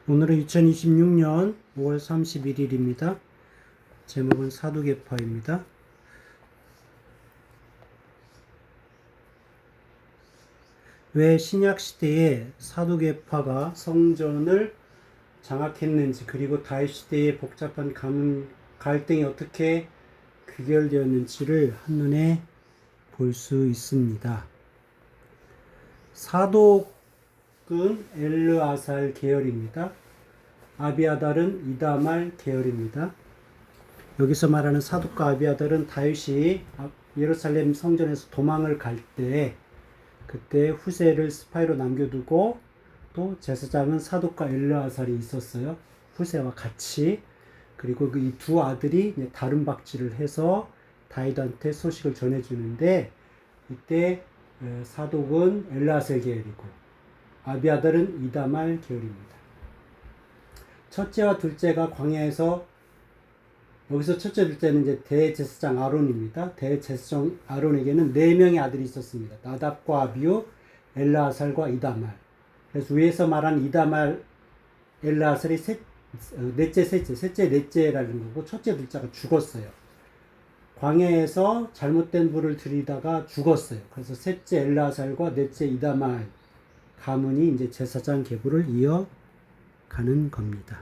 오늘은 2026년 5월 31일입니다. 제목은 사두개파입니다. 왜 신약시대에 사두개파가 성전을 장악했는지, 그리고 다윗시대의 복잡한 갈등이 어떻게 귀결되었는지를 한눈에 볼 수 있습니다. 사독은 엘르아살 계열입니다. 아비아달은 이다말 계열입니다. 여기서 말하는 사독과 아비아달은 다윗이 예루살렘 성전에서 도망을 갈 때 그때 후세를 스파이로 남겨두고 또 제사장은 사독과 엘르아살이 있었어요. 후세와 같이. 그리고 이 두 아들이 다른 박질을 해서 다윗한테 소식을 전해주는데, 이때 사독은 엘르아살 계열이고 아비아달은 이다말 계열입니다. 첫째와 둘째가 광야에서, 여기서 첫째 둘째는 이제 대제사장 아론입니다. 대제사장 아론에게는 4명의 아들이 있었습니다. 나답과 아비후, 엘르아살과 이다말. 그래서 위에서 말한 이다말, 엘르아살이 셋째, 넷째라는 거고, 첫째 둘째가 죽었어요. 광야에서 잘못된 불을 들이다가 죽었어요. 그래서 셋째 엘르아살과 넷째 이다말 가문이 이제 제사장 계보를 이어가는 겁니다.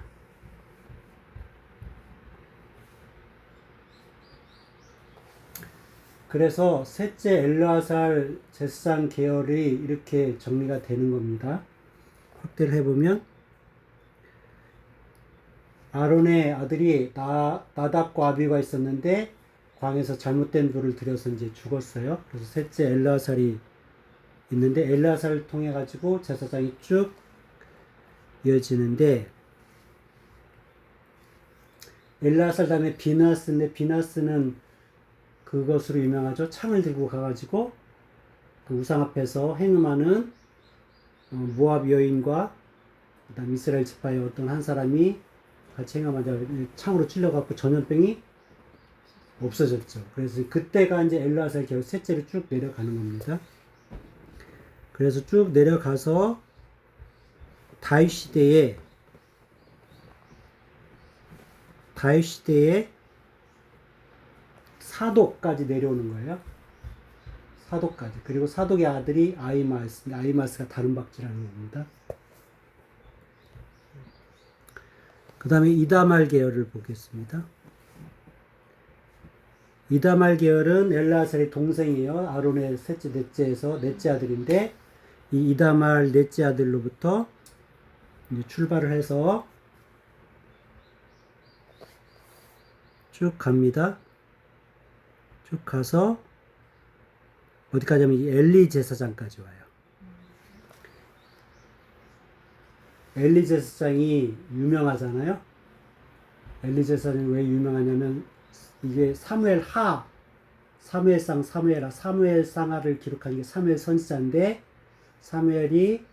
그래서 셋째 엘르아살 제사장 계열이 이렇게 정리가 되는 겁니다. 확대를 해보면 아론의 아들이 나답과 아비가 있었는데 광에서 잘못된 불을 들여서 이제 죽었어요. 그래서 셋째 엘르아살이 있는데, 엘르아살을 통해 가지고 제사장이 쭉 이어지는데, 엘르아살 다음에 비나스인데, 비나스는 그것으로 유명하죠. 창을 들고 가가지고 그 우상 앞에서 행음하는 모압 여인과 그다음 이스라엘 지파의 어떤 한 사람이 같이 행함하자 창으로 찔려갖고 전염병이 없어졌죠. 그래서 그때가 이제 엘르아살 계열 셋째로 쭉 내려가는 겁니다. 그래서 쭉 내려가서 다윗 시대에 사독까지 내려오는 거예요. 사독까지. 그리고 사독의 아들이 아이마스가 다른 박지라는 겁니다. 그 다음에 이다말 계열을 보겠습니다. 이다말 계열은 엘르아살의 동생이에요. 아론의 셋째, 넷째에서 넷째 아들인데, 이 이다말 넷째 아들로부터 이제 출발을 해서 쭉 갑니다. 쭉 가서 어디까지 하면 엘리 제사장까지 와요. 엘리 제사장이 유명하잖아요. 엘리 제사장이 왜 유명하냐면, 이게 사무엘상하를 기록한 게 사무엘 선지자인데, 사무엘이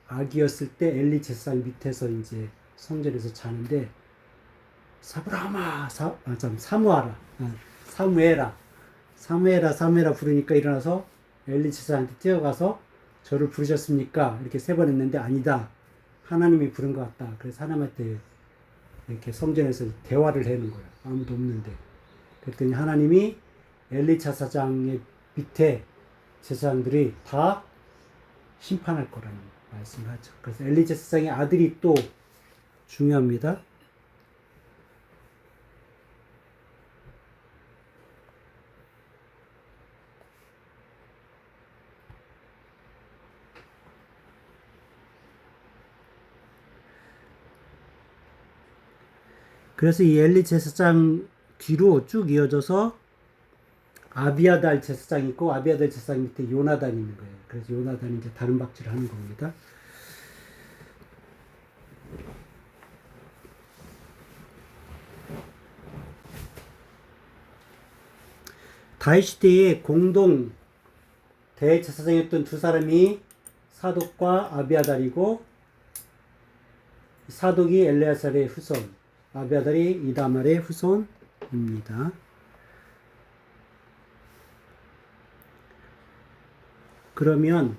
아기였을 때 엘리 제사장 밑에서 이제 성전에서 자는데, 사무엘아 부르니까 일어나서 엘리 제사장한테 뛰어가서 저를 부르셨습니까? 이렇게 3번 했는데, 아니다, 하나님이 부른 것 같다. 그래서 하나님한테 이렇게 성전에서 대화를 하는 거예요. 아무도 없는데. 그랬더니 하나님이 엘리 제사장의 밑에 제사장들이 다 심판할 거라는 말씀을 하죠. 그래서 엘리 제사장의 아들이 또 중요합니다. 그래서 이 엘리 제사장 뒤로 쭉 이어져서 아비아달 제사장이 있고, 아비아달 제사장 밑에 요나단이 있는 거예요. 그래서 요나단이 이제 다른 박질을 하는 겁니다. 다윗 시대에 공동 대제사장이었던 두 사람이 사독과 아비아달이고, 사독이 엘르아살의 후손, 아비아달이 이다말의 후손입니다. 그러면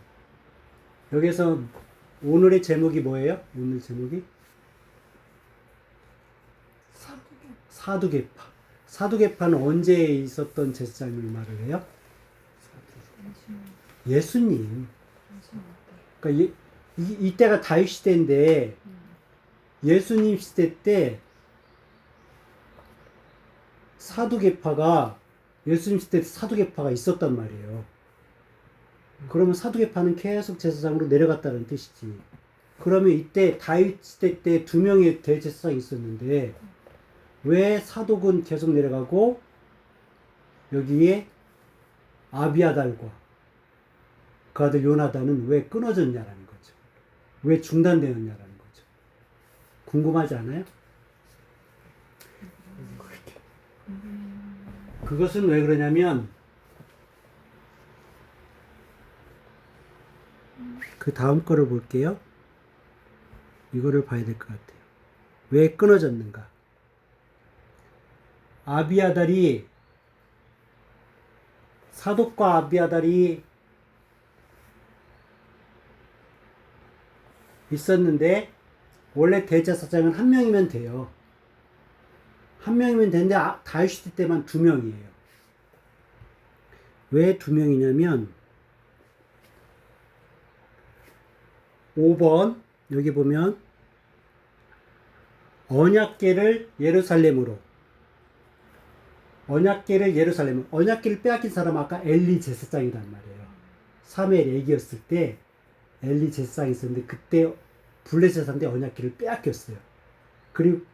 여기서 오늘의 제목이 뭐예요? 오늘 제목이 사두개파. 사두개파는 언제 있었던 제사장을 말을 해요? 예수님. 그러니까 이때가 다윗 시대인데 예수님 시대 때 사두개파가 예수님 시대 때 사두개파가 있었단 말이에요. 그러면 사두개파는 계속 제사장으로 내려갔다는 뜻이지. 그러면 이때 다윗 시대 때 2명의 대제사장이 있었는데 왜 사독은 계속 내려가고 여기에 아비아달과 그 아들 요나단은 왜 끊어졌냐라는 거죠. 왜 중단되었냐라는 거죠. 궁금하지 않아요? 그것은 왜 그러냐면 그 다음 거를 볼게요. 이거를 봐야 될 것 같아요. 왜 끊어졌는가? 아비아달이 사독과 아비아달이 있었는데 원래 대제사장은 1명이면 돼요. 1명이면 되는데 다윗 시대 때만 2명이에요. 왜 2명이냐면 5번 여기 보면 언약궤를 예루살렘으로 언약궤를 빼앗긴 사람은 아까 엘리 제사장이란 말이에요. 사무엘 애기였을 때 엘리 제사장이 있었는데 그때 블레셋한테 언약궤를 빼앗겼어요.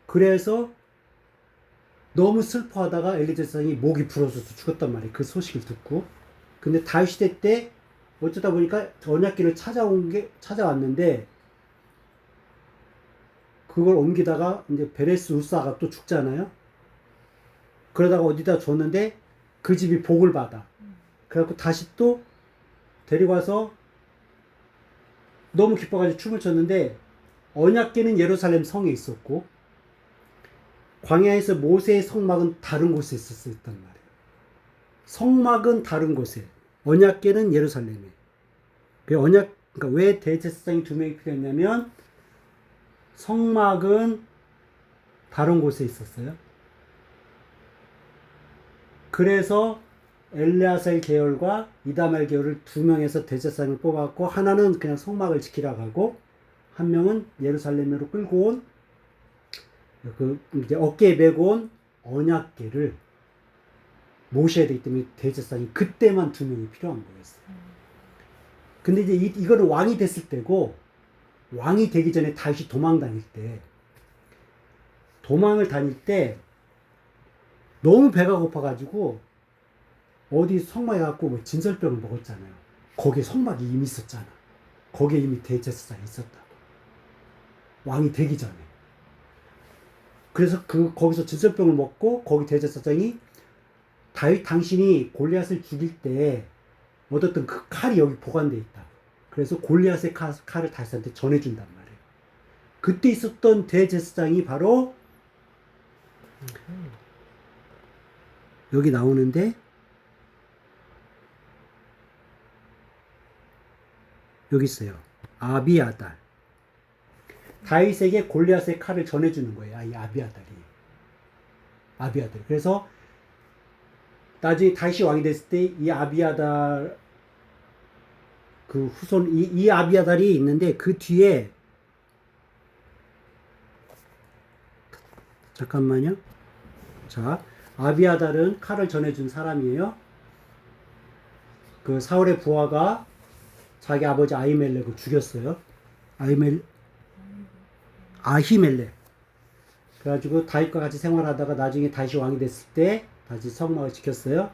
그래서 너무 슬퍼하다가 엘리 제사장이 목이 부러져서 죽었단 말이에요. 그 소식을 듣고. 근데 다윗 시대 때 어쩌다 보니까 언약궤를 찾아왔는데 그걸 옮기다가 이제 베레스 우사가 또 죽잖아요. 그러다가 어디다 줬는데 그 집이 복을 받아. 그래갖고 다시 또 데리고 와서 너무 기뻐가지고 춤을 췄는데 언약궤는 예루살렘 성에 있었고 광야에서 모세의 성막은 다른 곳에 있었단 말이에요. 성막은 다른 곳에, 언약궤는 예루살렘에. 그러니까 왜 대제사장이 2명이 필요했냐면 성막은 다른 곳에 있었어요. 그래서 엘레아살 계열과 이다말 계열을 2명에서 대제사장을 뽑았고 하나는 그냥 성막을 지키라고 하고 한 명은 예루살렘으로 끌고 온 이제 어깨에 메고 온 언약궤를 모셔야 되기 때문에 대제사장이 그때만 2명이 필요한 거였어요. 근데 이제 이거는 왕이 됐을 때고 왕이 되기 전에 다윗이 도망을 다닐 때 너무 배가 고파가지고 어디 성막에 갖고 뭐 진설병을 먹었잖아요. 거기에 성막이 이미 있었잖아. 거기에 이미 대제사장이 있었다고. 왕이 되기 전에. 그래서 거기서 진설병을 먹고 거기 대제사장이 다윗 당신이 골리앗을 죽일 때 얻었던 그 칼이 여기 보관되어 있다. 그래서 골리앗의 칼을 다윗한테 전해준단 말이에요. 그때 있었던 대제사장이 바로 여기 나오는데 여기 있어요. 아비아달. 다윗에게 골리앗의 칼을 전해주는 거예요. 이 아비아달이. 그래서 나중에 다윗이 왕이 됐을 때 이 아비아달 그 후손 이 아비아달이 있는데 그 뒤에 잠깐만요. 자, 아비아달은 칼을 전해준 사람이에요. 그 사울의 부하가 자기 아버지 아히멜렉을 죽였어요. 아히멜렉. 그래가지고 다윗과 같이 생활하다가 나중에 다윗이 왕이 됐을 때 다시 성막을 지켰어요.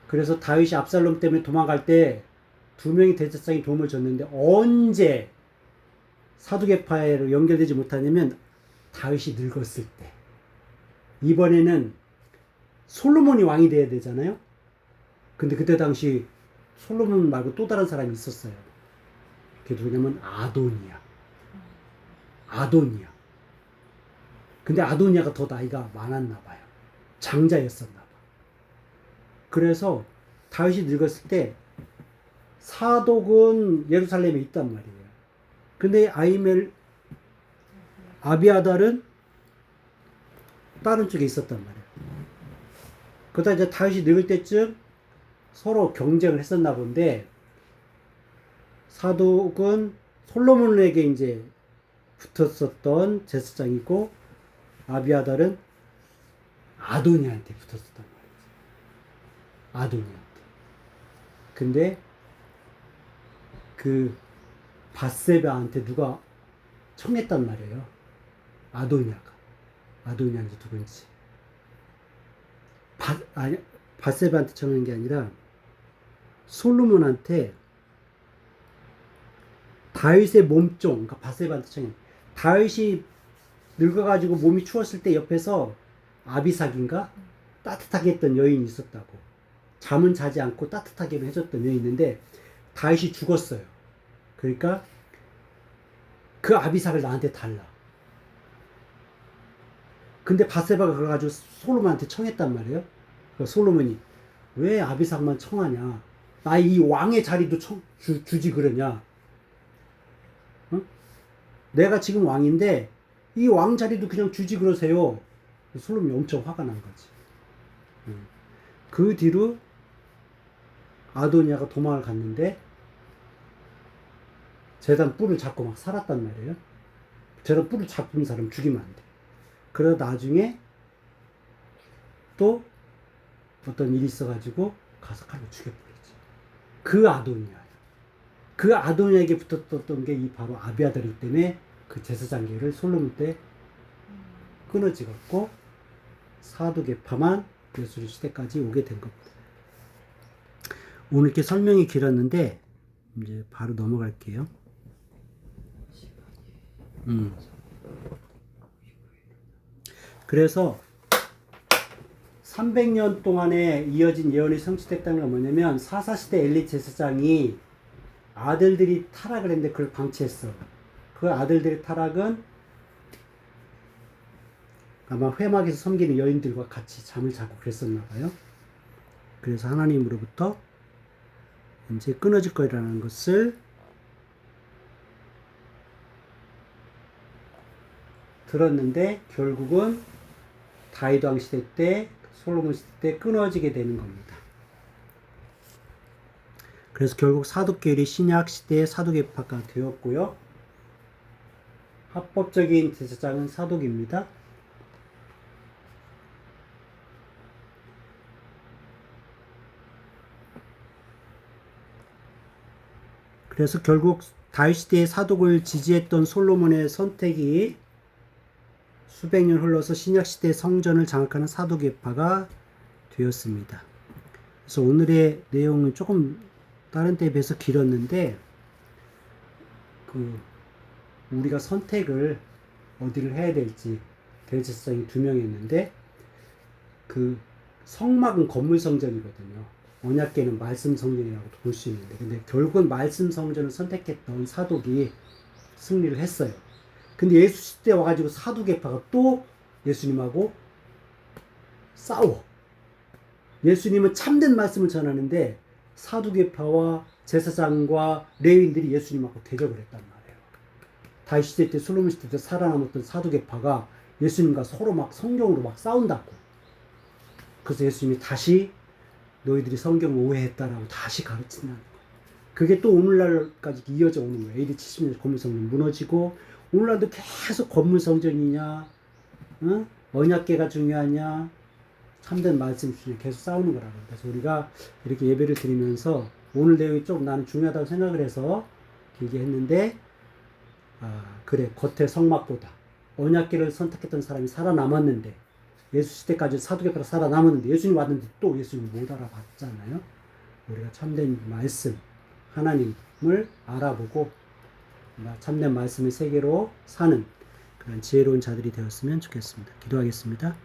그래서 다윗이 압살롬 때문에 도망갈 때 2명의 대제사장이 도움을 줬는데 언제 사두개파로 연결되지 못하냐면 다윗이 늙었을 때. 이번에는 솔로몬이 왕이 돼야 되잖아요. 근데 그때 당시 솔로몬 말고 또 다른 사람이 있었어요. 그게 누구냐면 아도니아. 근데 아도니아가 더 나이가 많았나 봐요. 장자였었나 봐. 그래서 다윗이 늙었을 때 사독은 예루살렘에 있단 말이에요. 근데 아비아달은 다른 쪽에 있었단 말이에요. 그러다 이제 다윗이 늙을 때쯤 서로 경쟁을 했었나 본데, 사독은 솔로몬에게 이제 붙었었던 제사장이고, 아비아달은 아도니아한테 붙었었단 말이에요. 아도니아한테. 근데 그 밧세바한테 누가 청했단 말이에요. 아도니아인지 누군지. 밧세바한테 청한 게 아니라 솔로몬한테 다윗의 몸종, 그러니까 밧세바한테 청해. 다윗이 늙어가지고 몸이 추웠을 때 옆에서 아비삭인가 따뜻하게 했던 여인이 있었다고. 잠은 자지 않고 따뜻하게 해줬던 여인이 있는데 다윗이 죽었어요. 그러니까 그 아비삭을 나한테 달라. 근데 밧세바가 그걸 가지고 솔로몬한테 청했단 말이에요. 솔로몬이 왜 아비삭만 청하냐? 나 이 왕의 자리도 주지 그러냐? 어? 내가 지금 왕인데 이 왕 자리도 그냥 주지 그러세요. 솔로몬이 엄청 화가 난 거지. 그 뒤로 아도니아가 도망을 갔는데 제단 뿔을 잡고 막 살았단 말이에요. 제단 뿔을 잡은 사람 죽이면 안 돼. 그러다 나중에 또 어떤 일이 있어가지고 가서 칼로 죽여버리지. 그 아도니아에게 붙었던 게 이 바로 아비아달이기 때문에 그 제사장계를 솔로몬 때 끊어지었고 사두개파만 예수의 시대까지 오게 된 겁니다. 오늘 이렇게 설명이 길었는데 이제 바로 넘어갈게요. 그래서 300년 동안에 이어진 예언이 성취됐다는 건 뭐냐면 사사시대 엘리 제사장이 아들들이 타락을 했는데 그걸 방치했어. 그 아들들의 타락은 아마 회막에서 섬기는 여인들과 같이 잠을 자고 그랬었나 봐요. 그래서 하나님으로부터 이제 끊어질 거라는 것을 들었는데 결국은 다윗 왕 시대 때, 솔로몬 시대 때 끊어지게 되는 겁니다. 그래서 결국 사독계율이 신약 시대의 사독계파가 되었고요. 합법적인 제사장은 사독입니다. 그래서 결국 다윗 시대의 사독을 지지했던 솔로몬의 선택이 수백 년 흘러서 신약 시대의 성전을 장악하는 사독계파가 되었습니다. 그래서 오늘의 내용은 조금 다른 때에 비해서 길었는데 우리가 선택을 어디를 해야 될지 대제사장이 2명이 있는데 성막은 건물 성전이거든요. 언약궤는 말씀 성전이라고도 볼 수 있는데 근데 결국은 말씀 성전을 선택했던 사독이 승리를 했어요. 근데 예수 시대 와가지고 사두개파가 또 예수님하고 싸워. 예수님은 참된 말씀을 전하는데 사두개파와 제사장과 레위인들이 예수님하고 대적을 했단 말이에요. 다윗 시대 때 솔로몬 시대 때 살아남았던 사두개파가 예수님과 서로 막 성경으로 막 싸운다고. 그래서 예수님이 다시 너희들이 성경을 오해했다라고 다시 가르친다는 거예요. 그게 또 오늘날까지 이어져 오는 거예요. AD 70년 건물성전 무너지고 오늘날도 계속 건물성전이냐 언약궤가 중요하냐 참된 말씀 중에 계속 싸우는 거라고. 그래서 우리가 이렇게 예배를 드리면서 오늘 내용이 좀 나는 중요하다고 생각을 해서 길게 했는데 그래 겉의 성막보다 언약궤를 선택했던 사람이 살아남았는데 예수 시대까지 사두개파가 살아남았는데 예수님 왔는데 또 예수님 못 알아봤잖아요. 우리가 참된 말씀 하나님을 알아보고 참된 말씀의 세계로 사는 그런 지혜로운 자들이 되었으면 좋겠습니다. 기도하겠습니다.